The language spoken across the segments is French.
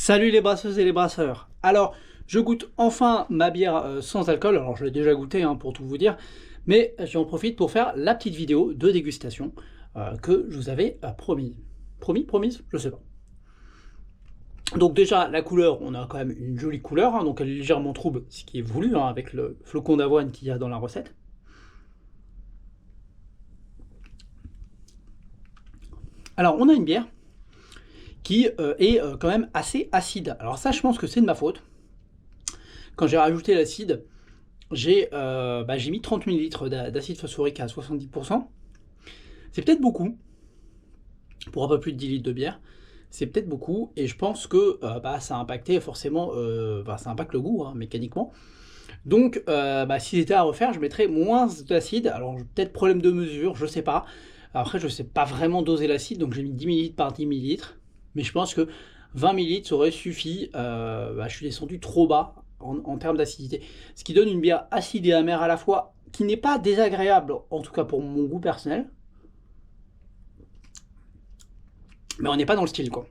Salut les brasseuses et les brasseurs. Alors, je goûte enfin ma bière sans alcool. Alors, je l'ai déjà goûté pour tout vous dire, mais j'en profite pour faire la petite vidéo de dégustation que je vous avais promis. Promise? Je sais pas. Donc déjà, la couleur, on a quand même une jolie couleur, donc elle est légèrement trouble, ce qui est voulu, avec le flocon d'avoine qu'il y a dans la recette. Alors, on a une bière qui est quand même assez acide. Alors ça, je pense que c'est de ma faute. Quand j'ai rajouté l'acide, j'ai mis 30 ml d'acide phosphorique à 70%. C'est peut-être beaucoup, pour un peu plus de 10 litres de bière. C'est peut-être beaucoup, et je pense que ça a impacté forcément, ça impacte le goût, mécaniquement. Donc, si c'était à refaire, je mettrais moins d'acide. Alors, peut-être problème de mesure, je sais pas. Après, je sais pas vraiment doser l'acide, donc j'ai mis 10 ml par 10 ml. Mais je pense que 20 ml ça aurait suffi. Je suis descendu trop bas en termes d'acidité. Ce qui donne une bière acide et amère à la fois, qui n'est pas désagréable, en tout cas pour mon goût personnel. Mais on n'est pas dans le style, quoi.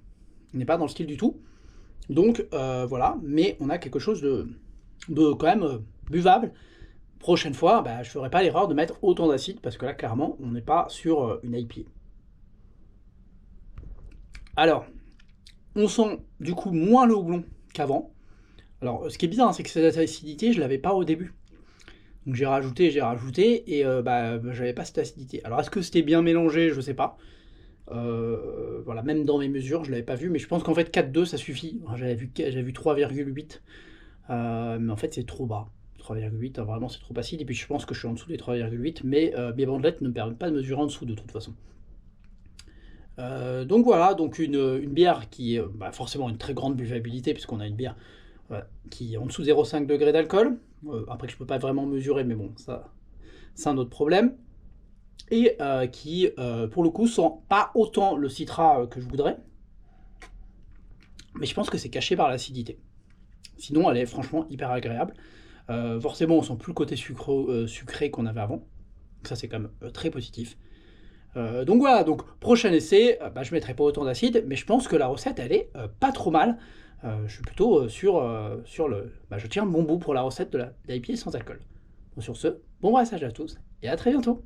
On n'est pas dans le style du tout. Donc, voilà. Mais on a quelque chose de quand même buvable. Prochaine fois, je ne ferai pas l'erreur de mettre autant d'acide, parce que là, clairement, on n'est pas sur une IPA. Alors, on sent du coup moins le houblon qu'avant. Alors, ce qui est bizarre, c'est que cette acidité, je l'avais pas au début. Donc j'ai rajouté, et j'avais pas cette acidité. Alors, est-ce que c'était bien mélangé? Je sais pas. Voilà, même dans mes mesures, je l'avais pas vu, mais je pense qu'en fait 4,2 ça suffit. J'avais vu 3,8, mais en fait c'est trop bas. 3,8, vraiment c'est trop acide, et puis je pense que je suis en dessous des 3,8, mais mes bandelettes ne me permettent pas de mesurer en dessous de toute façon. Donc voilà, donc une bière qui est forcément une très grande buvabilité, puisqu'on a une bière qui est en dessous de 0,5 degrés d'alcool. Après que je peux pas vraiment mesurer, mais bon, ça c'est un autre problème. Et qui, pour le coup, sent pas autant le citrat que je voudrais, mais je pense que c'est caché par l'acidité. Sinon, elle est franchement hyper agréable. Forcément, on sent plus le côté sucré qu'on avait avant. Ça, c'est quand même très positif. Donc voilà, donc prochain essai, je mettrai pas autant d'acide, mais je pense que la recette, elle est pas trop mal. Je suis plutôt sur le... je tiens le bon bout pour la recette de la IPA sans alcool. Bon, sur ce, bon brassage à tous, et à très bientôt.